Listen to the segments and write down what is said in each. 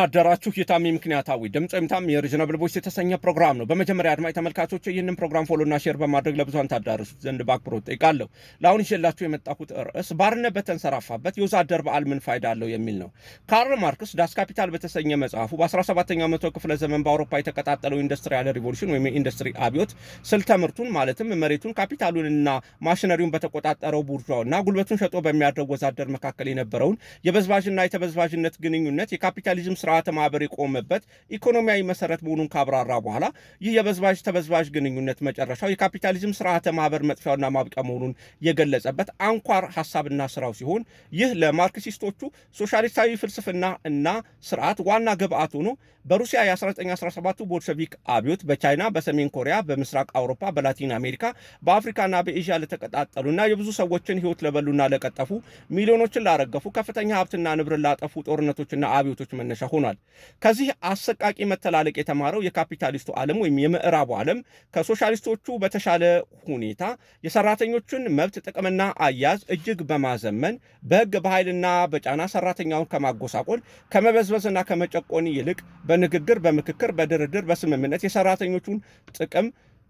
አደራችሁ የታሚ ምክንያታዊ ድምጽ ታሚ የሪጅናብል ቮይስ የተሰኘ ፕሮግራም ነው። በመጀመሪያ አድማጭ ተመልካቾች ይህንን ፕሮግራም ፎሎ እና ሼር በማድረግ ለብዙሃን ታዳርሱ ዘንድ በአክብሮት ጠይቃለሁ። ለአሁን ይዤላችሁ የመጣሁት ርዕስ ባርነት በተንሰራፋበት የወዛደር በዓል ምን ፋይዳ አለው የሚል ነው። ካርል ማርክስ ዳስ ካፒታል በተሰኘ መጽሐፉ በ17ኛው መቶ ክፍለ ዘመን በአውሮፓ የተቀጣጠለው ኢንዱስትሪያል ሪቮሉሽን ወይም የኢንዱስትሪ አብዮት ስልተ ምርቱን ማለትም መሬቱን ካፒታሉንና ማሽነሪውን በተቆጣጠረው ቡርዣውና ጉልበቱን ሸጦ በሚያደርግ ወዛደር መካከል የነበረውን የበዝባዥና የተበዝባዥነት ግንኙነት የካፒታሊዝም ስርዓተ ማህበር የቆመበት ኢኮኖሚያዊ መሰረት መሆኑን ካብራራ በኋላ ይህ የበዝባዥ ተበዝባዥ ግንኙነት መጨረሻው የካፒታሊዝም ስርዓተ ማህበር መጥፊያውና ማብቂያ መሆኑን የገለጸበት አንኳር ሐሳብና ስራው ሲሆን ይህ ለማርክሲስቶቹ ሶሻሊስታዊ ፍልስፍና እና ስርዓት ዋና ግብአት ሆኖ በሩሲያ የ1917 ቦልሸቪክ አብዮት በቻይና፣ በሰሜን ኮሪያ፣ በምስራቅ አውሮፓ፣ በላቲን አሜሪካ፣ በአፍሪካና በኤዥያ ለተቀጣጠሉና የብዙ ሰዎችን ህይወት ለበሉና ለቀጠፉ ሚሊዮኖችን ላረገፉ ከፍተኛ ሀብትና ንብረት ላጠፉ ጦርነቶችና አብዮቶች መነሻ ሆኗል። ከዚህ አሰቃቂ መተላለቅ የተማረው የካፒታሊስቱ ዓለም ወይም የምዕራቡ ዓለም ከሶሻሊስቶቹ በተሻለ ሁኔታ የሰራተኞችን መብት ጥቅምና አያያዝ እጅግ በማዘመን በህግ በኃይልና በጫና ሰራተኛውን ከማጎሳቆል ከመበዝበዝና ከመጨቆን ይልቅ በንግግር፣ በምክክር፣ በድርድር፣ በስምምነት የሰራተኞቹን ጥቅም፣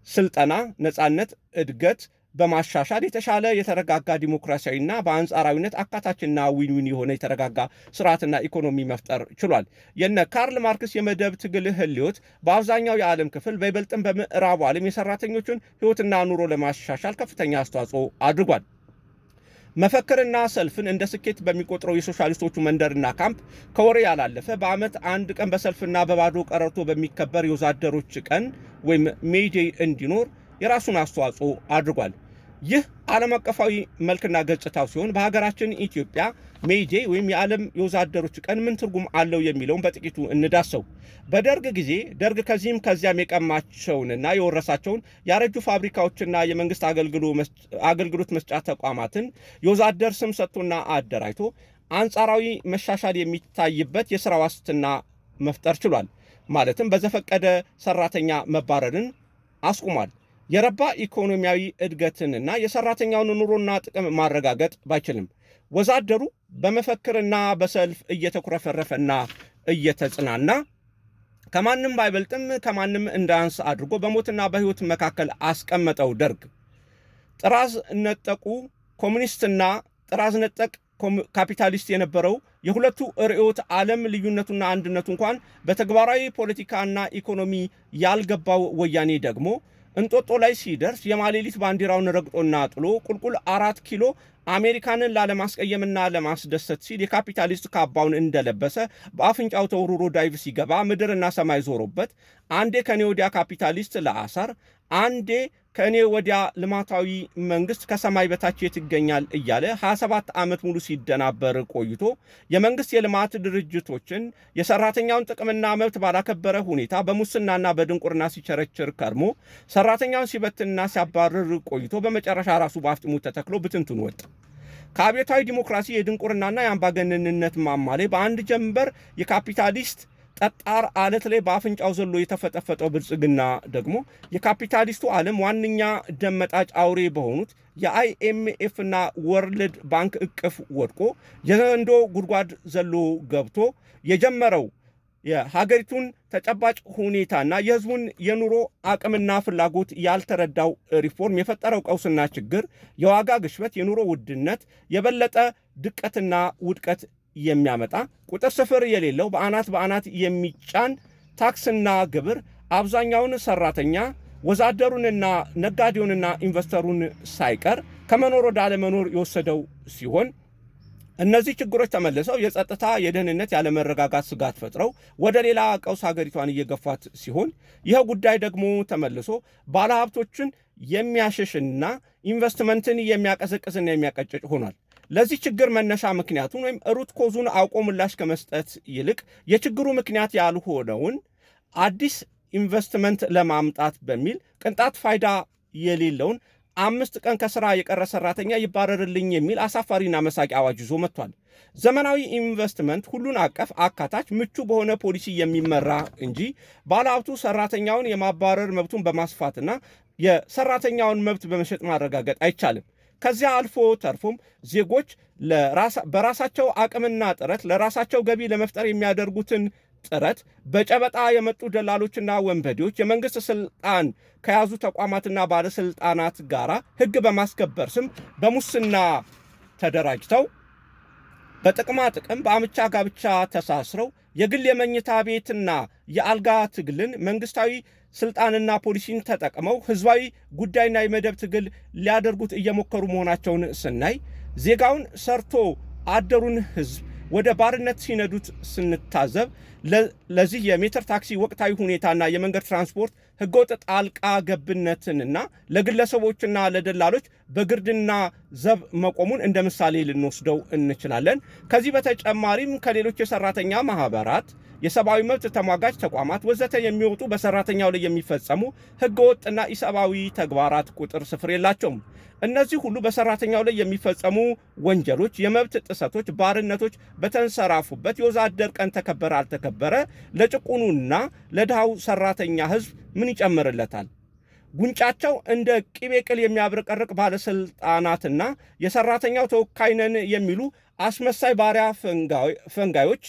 ስልጠና፣ ነጻነት፣ እድገት በማሻሻል የተሻለ የተረጋጋ ዲሞክራሲያዊና በአንጻራዊነት አካታችና ዊን የሆነ የተረጋጋ ስርዓትና ኢኮኖሚ መፍጠር ችሏል። የነ ካርል ማርክስ የመደብ ትግል ህልዮት በአብዛኛው የዓለም ክፍል በይበልጥም በምዕራቡ ዓለም የሰራተኞችን ህይወትና ኑሮ ለማሻሻል ከፍተኛ አስተዋጽኦ አድርጓል። መፈክርና ሰልፍን እንደ ስኬት በሚቆጥረው የሶሻሊስቶቹ መንደርና ካምፕ ከወሬ ያላለፈ በዓመት አንድ ቀን በሰልፍና በባዶ ቀረርቶ በሚከበር የወዛደሮች ቀን ወይም ሜይዴይ እንዲኖር የራሱን አስተዋጽኦ አድርጓል። ይህ ዓለም አቀፋዊ መልክና ገጽታው ሲሆን በሀገራችን ኢትዮጵያ ሜይዴይ ወይም የዓለም የወዛደሮች ቀን ምን ትርጉም አለው የሚለውን በጥቂቱ እንዳሰው። በደርግ ጊዜ ደርግ ከዚህም ከዚያም የቀማቸውንና የወረሳቸውን ያረጁ ፋብሪካዎችና የመንግስት አገልግሎት መስጫ ተቋማትን የወዛደር ስም ሰጥቶና አደራጅቶ አንጻራዊ መሻሻል የሚታይበት የሥራ ዋስትና መፍጠር ችሏል። ማለትም በዘፈቀደ ሰራተኛ መባረርን አስቁሟል። የረባ ኢኮኖሚያዊ እድገትንና የሰራተኛውን ኑሮና ጥቅም ማረጋገጥ ባይችልም ወዛደሩ በመፈክርና በሰልፍ እየተኩረፈረፈና እየተጽናና ከማንም ባይበልጥም ከማንም እንዳያንስ አድርጎ በሞትና በሕይወት መካከል አስቀመጠው። ደርግ ጥራዝ ነጠቁ ኮሙኒስትና ጥራዝ ነጠቅ ካፒታሊስት የነበረው የሁለቱ ርዕዮተ ዓለም ልዩነቱና አንድነቱ እንኳን በተግባራዊ ፖለቲካና ኢኮኖሚ ያልገባው ወያኔ ደግሞ እንጦጦ ላይ ሲደርስ የማሌሊት ባንዲራውን ረግጦና ጥሎ ቁልቁል 4 ኪሎ አሜሪካንን ላለማስቀየምና ለማስደሰት ሲል የካፒታሊስት ካባውን እንደለበሰ በአፍንጫው ተወርሮ ዳይቭ ሲገባ ምድርና ሰማይ ዞሮበት አንዴ ከኔ ወዲያ ካፒታሊስት ለአሳር አንዴ ከእኔ ወዲያ ልማታዊ መንግስት ከሰማይ በታች የት ይገኛል እያለ 27 ዓመት ሙሉ ሲደናበር ቆይቶ የመንግስት የልማት ድርጅቶችን የሰራተኛውን ጥቅምና መብት ባላከበረ ሁኔታ በሙስናና በድንቁርና ሲቸረችር ከርሞ ሰራተኛውን ሲበትንና ሲያባርር ቆይቶ በመጨረሻ ራሱ በአፍጢሙ ተተክሎ ብትንቱን ወጣ። ከአብዮታዊ ዲሞክራሲ የድንቁርናና የአምባገነንነት ማማ ላይ በአንድ ጀንበር የካፒታሊስት ጠጣር አለት ላይ በአፍንጫው ዘሎ የተፈጠፈጠው ብልጽግና ደግሞ የካፒታሊስቱ ዓለም ዋነኛ ደመጣጭ አውሬ በሆኑት የአይኤምኤፍና ወርልድ ባንክ እቅፍ ወድቆ የዘንዶ ጉድጓድ ዘሎ ገብቶ የጀመረው የሀገሪቱን ተጨባጭ ሁኔታና የህዝቡን የኑሮ አቅምና ፍላጎት ያልተረዳው ሪፎርም የፈጠረው ቀውስና ችግር የዋጋ ግሽበት፣ የኑሮ ውድነት፣ የበለጠ ድቀትና ውድቀት የሚያመጣ ቁጥር ስፍር የሌለው በአናት የሚጫን ታክስና ግብር አብዛኛውን ሰራተኛ ወዛደሩንና ነጋዴውንና ኢንቨስተሩን ሳይቀር ከመኖር ወደ አለመኖር የወሰደው ሲሆን እነዚህ ችግሮች ተመልሰው የጸጥታ፣ የደህንነት፣ ያለመረጋጋት ስጋት ፈጥረው ወደ ሌላ ቀውስ ሀገሪቷን እየገፋት ሲሆን ይህ ጉዳይ ደግሞ ተመልሶ ባለሀብቶችን የሚያሸሽና ኢንቨስትመንትን የሚያቀዘቅዝና የሚያቀጭጭ ሆኗል። ለዚህ ችግር መነሻ ምክንያቱን ወይም ሩት ኮዙን አውቆ ምላሽ ከመስጠት ይልቅ የችግሩ ምክንያት ያልሆነውን አዲስ ኢንቨስትመንት ለማምጣት በሚል ቅንጣት ፋይዳ የሌለውን 5 ቀን ከስራ የቀረ ሰራተኛ ይባረርልኝ የሚል አሳፋሪና መሳቂ አዋጅ ይዞ መጥቷል። ዘመናዊ ኢንቨስትመንት ሁሉን አቀፍ፣ አካታች፣ ምቹ በሆነ ፖሊሲ የሚመራ እንጂ ባለሀብቱ ሰራተኛውን የማባረር መብቱን በማስፋትና የሰራተኛውን መብት በመሸጥ ማረጋገጥ አይቻልም። ከዚያ አልፎ ተርፎም ዜጎች በራሳቸው አቅምና ጥረት ለራሳቸው ገቢ ለመፍጠር የሚያደርጉትን ጥረት በጨበጣ የመጡ ደላሎችና ወንበዴዎች የመንግስት ስልጣን ከያዙ ተቋማትና ባለስልጣናት ጋር ሕግ በማስከበር ስም በሙስና ተደራጅተው በጥቅማ ጥቅም በአምቻ ጋብቻ ተሳስረው የግል የመኝታ ቤትና የአልጋ ትግልን መንግስታዊ ስልጣንና ፖሊሲን ተጠቅመው ህዝባዊ ጉዳይና የመደብ ትግል ሊያደርጉት እየሞከሩ መሆናቸውን ስናይ ዜጋውን ሰርቶ አደሩን ህዝብ ወደ ባርነት ሲነዱት ስንታዘብ ለዚህ የሜትር ታክሲ ወቅታዊ ሁኔታና የመንገድ ትራንስፖርት ህገወጥ ጣልቃ ገብነትንና ለግለሰቦችና ለደላሎች በግርድና ዘብ መቆሙን እንደ ምሳሌ ልንወስደው እንችላለን። ከዚህ በተጨማሪም ከሌሎች የሰራተኛ ማህበራት፣ የሰብአዊ መብት ተሟጋች ተቋማት ወዘተ የሚወጡ በሰራተኛው ላይ የሚፈጸሙ ህገወጥና ኢሰብአዊ ተግባራት ቁጥር ስፍር የላቸውም። እነዚህ ሁሉ በሰራተኛው ላይ የሚፈጸሙ ወንጀሎች፣ የመብት ጥሰቶች፣ ባርነቶች በተንሰራፉበት የወዛደር ቀን ተከበረ አልተከበረ ለጭቁኑና ለድሃው ሰራተኛ ህዝብ ምን ይጨምርለታል? ጉንጫቸው እንደ ቅቤ ቅል የሚያብረቀርቅ ባለስልጣናትና የሰራተኛው ተወካይ ነን የሚሉ አስመሳይ ባሪያ ፈንጋዮች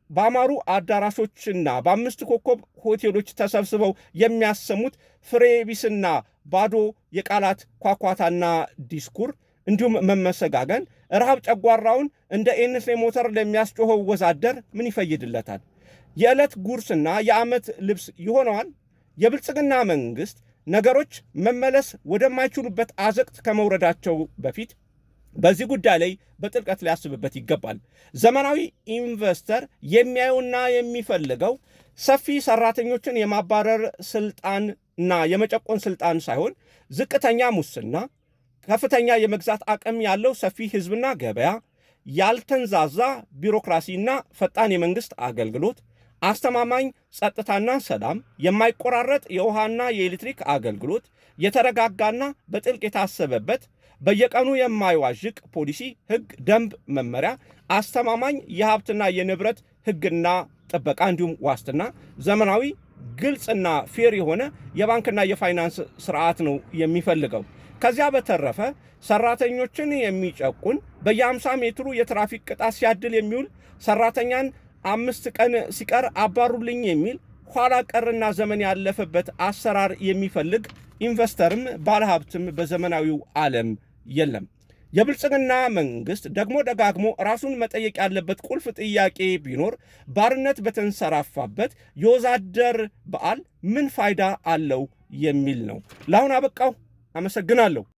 በአማሩ አዳራሾችና በ5 ኮከብ ሆቴሎች ተሰብስበው የሚያሰሙት ፍሬ ቢስና ባዶ የቃላት ኳኳታና ዲስኩር እንዲሁም መመሰጋገን ረሃብ ጨጓራውን እንደ ኤንስ ሞተር ለሚያስጮኸው ወዛደር ምን ይፈይድለታል? የዕለት ጉርስና የዓመት ልብስ ይሆነዋል? የብልጽግና መንግስት ነገሮች መመለስ ወደማይችሉበት አዘቅት ከመውረዳቸው በፊት በዚህ ጉዳይ ላይ በጥልቀት ሊያስብበት ይገባል። ዘመናዊ ኢንቨስተር የሚያየውና የሚፈልገው ሰፊ ሰራተኞችን የማባረር ስልጣንና የመጨቆን ስልጣን ሳይሆን ዝቅተኛ ሙስና፣ ከፍተኛ የመግዛት አቅም ያለው ሰፊ ህዝብና ገበያ፣ ያልተንዛዛ ቢሮክራሲና ፈጣን የመንግስት አገልግሎት፣ አስተማማኝ ጸጥታና ሰላም፣ የማይቆራረጥ የውሃና የኤሌክትሪክ አገልግሎት፣ የተረጋጋና በጥልቅ የታሰበበት በየቀኑ የማይዋዥቅ ፖሊሲ፣ ህግ፣ ደንብ፣ መመሪያ፣ አስተማማኝ የሀብትና የንብረት ህግና ጥበቃ እንዲሁም ዋስትና፣ ዘመናዊ ግልጽና ፌር የሆነ የባንክና የፋይናንስ ስርዓት ነው የሚፈልገው። ከዚያ በተረፈ ሰራተኞችን የሚጨቁን በየ50 ሜትሩ የትራፊክ ቅጣት ሲያድል የሚውል ሰራተኛን 5 ቀን ሲቀር አባሩልኝ የሚል ኋላ ቀርና ዘመን ያለፈበት አሰራር የሚፈልግ ኢንቨስተርም ባለሀብትም በዘመናዊው ዓለም የለም። የብልጽግና መንግስት ደግሞ ደጋግሞ ራሱን መጠየቅ ያለበት ቁልፍ ጥያቄ ቢኖር ባርነት በተንሰራፋበት የወዛደር በዓል ምን ፋይዳ አለው የሚል ነው። ለአሁን አበቃው። አመሰግናለሁ።